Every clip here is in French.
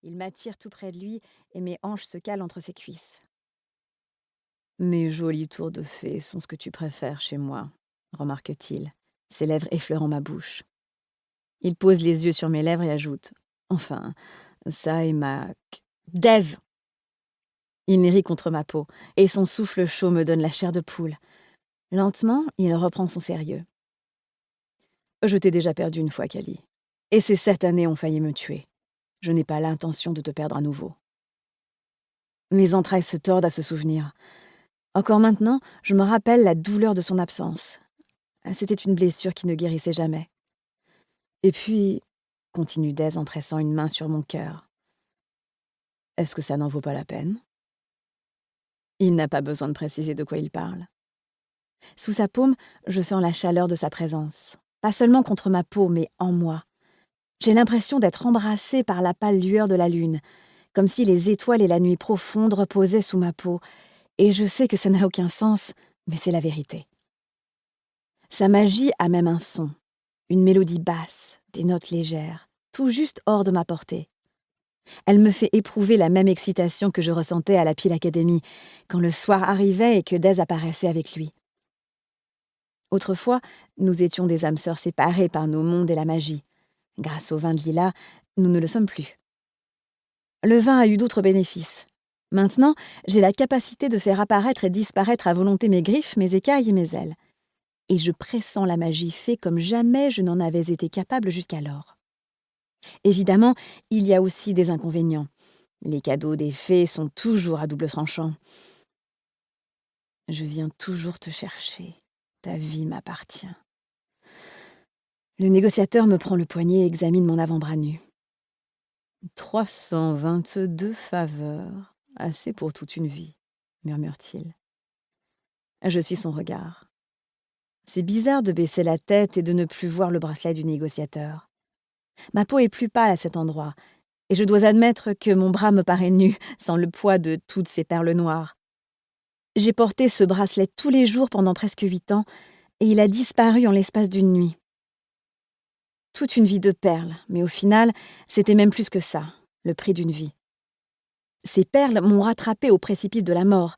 Il m'attire tout près de lui et mes hanches se calent entre ses cuisses. Mes jolis tours de fée sont ce que tu préfères chez moi, remarque-t-il, ses lèvres effleurant ma bouche. Il pose les yeux sur mes lèvres et ajoute: Enfin, ça et ma... Daise! Il rit contre ma peau, et son souffle chaud me donne la chair de poule. Lentement, il reprend son sérieux. Je t'ai déjà perdu une fois, Kali. Et ces 7 années ont failli me tuer. Je n'ai pas l'intention de te perdre à nouveau. Mes entrailles se tordent à ce souvenir. Encore maintenant, je me rappelle la douleur de son absence. C'était une blessure qui ne guérissait jamais. Et puis, continue Dez en pressant une main sur mon cœur. Est-ce que ça n'en vaut pas la peine? Il n'a pas besoin de préciser de quoi il parle. Sous sa paume, je sens la chaleur de sa présence. Pas seulement contre ma peau, mais en moi. J'ai l'impression d'être embrassée par la pâle lueur de la lune, comme si les étoiles et la nuit profonde reposaient sous ma peau. Et je sais que ça n'a aucun sens, mais c'est la vérité. Sa magie a même un son, une mélodie basse, des notes légères, tout juste hors de ma portée. Elle me fait éprouver la même excitation que je ressentais à la Peel Academy, quand le soir arrivait et que Dez apparaissait avec lui. Autrefois, nous étions des âmes sœurs séparées par nos mondes et la magie. Grâce au vin de lilas, nous ne le sommes plus. Le vin a eu d'autres bénéfices. Maintenant, j'ai la capacité de faire apparaître et disparaître à volonté mes griffes, mes écailles et mes ailes. Et je pressens la magie fée comme jamais je n'en avais été capable jusqu'alors. Évidemment, il y a aussi des inconvénients. Les cadeaux des fées sont toujours à double tranchant. Je viens toujours te chercher. Ta vie m'appartient. Le négociateur me prend le poignet et examine mon avant-bras nu. 322 faveurs, assez pour toute une vie, murmure-t-il. Je suis son regard. C'est bizarre de baisser la tête et de ne plus voir le bracelet du négociateur. Ma peau est plus pâle à cet endroit, et je dois admettre que mon bras me paraît nu, sans le poids de toutes ces perles noires. J'ai porté ce bracelet tous les jours pendant presque 8 ans, et il a disparu en l'espace d'une nuit. Toute une vie de perles, mais au final, c'était même plus que ça, le prix d'une vie. Ces perles m'ont rattrapée au précipice de la mort,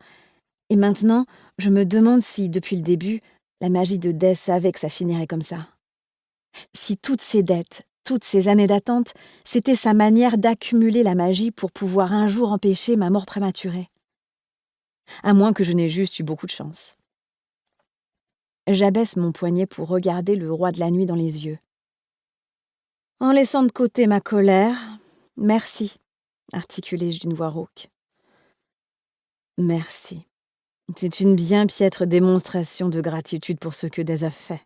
et maintenant, je me demande si, depuis le début, la magie de Dez savait que ça finirait comme ça. Si toutes ces dettes, toutes ces années d'attente, c'était sa manière d'accumuler la magie pour pouvoir un jour empêcher ma mort prématurée. À moins que je n'ai juste eu beaucoup de chance. J'abaisse mon poignet pour regarder le roi de la nuit dans les yeux. En laissant de côté ma colère, merci, articulai-je d'une voix rauque. Merci. C'est une bien piètre démonstration de gratitude pour ce que Dez a fait.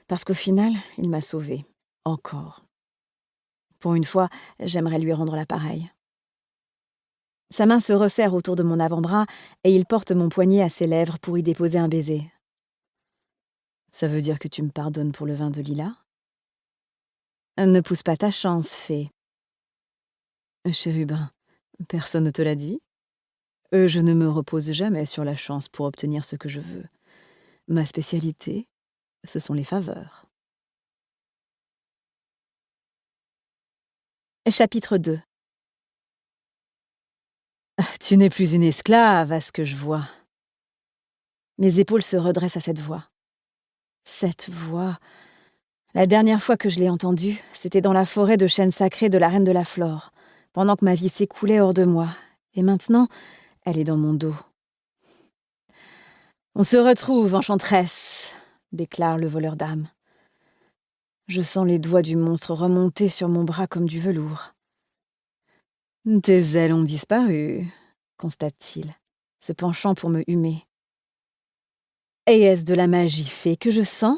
Parce qu'au final, il m'a sauvée. Encore. Pour une fois, j'aimerais lui rendre l'appareil. Sa main se resserre autour de mon avant-bras et il porte mon poignet à ses lèvres pour y déposer un baiser. Ça veut dire que tu me pardonnes pour le vin de lilas? Ne pousse pas ta chance, fée. Chérubin, personne ne te l'a dit? Je ne me repose jamais sur la chance pour obtenir ce que je veux. Ma spécialité, ce sont les faveurs. Chapitre 2. Tu n'es plus une esclave, à ce que je vois. Mes épaules se redressent à cette voix. Cette voix... La dernière fois que je l'ai entendue, c'était dans la forêt de chênes sacrés de la Reine de la Flore, pendant que ma vie s'écoulait hors de moi. Et maintenant, elle est dans mon dos. On se retrouve, enchanteresse, déclare le voleur d'âmes. Je sens les doigts du monstre remonter sur mon bras comme du velours. Tes ailes ont disparu, constate-t-il, se penchant pour me humer. Et est-ce de la magie fée que je sens?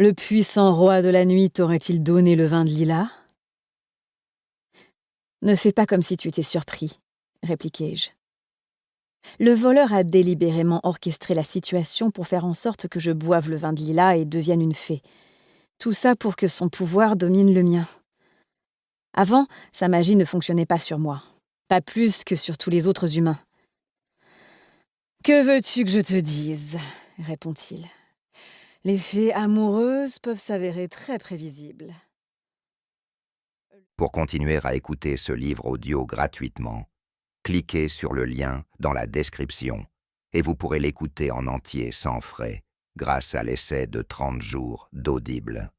Le puissant roi de la nuit t'aurait-il donné le vin de lilas? Ne fais pas comme si tu étais surpris, répliquai-je. Le voleur a délibérément orchestré la situation pour faire en sorte que je boive le vin de lilas et devienne une fée. Tout ça pour que son pouvoir domine le mien. Avant, sa magie ne fonctionnait pas sur moi, pas plus que sur tous les autres humains. « Que veux-tu que je te dise ?» répond-il. « Les fées amoureuses peuvent s'avérer très prévisibles. » Pour continuer à écouter ce livre audio gratuitement, cliquez sur le lien dans la description et vous pourrez l'écouter en entier sans frais grâce à l'essai de 30 jours d'Audible.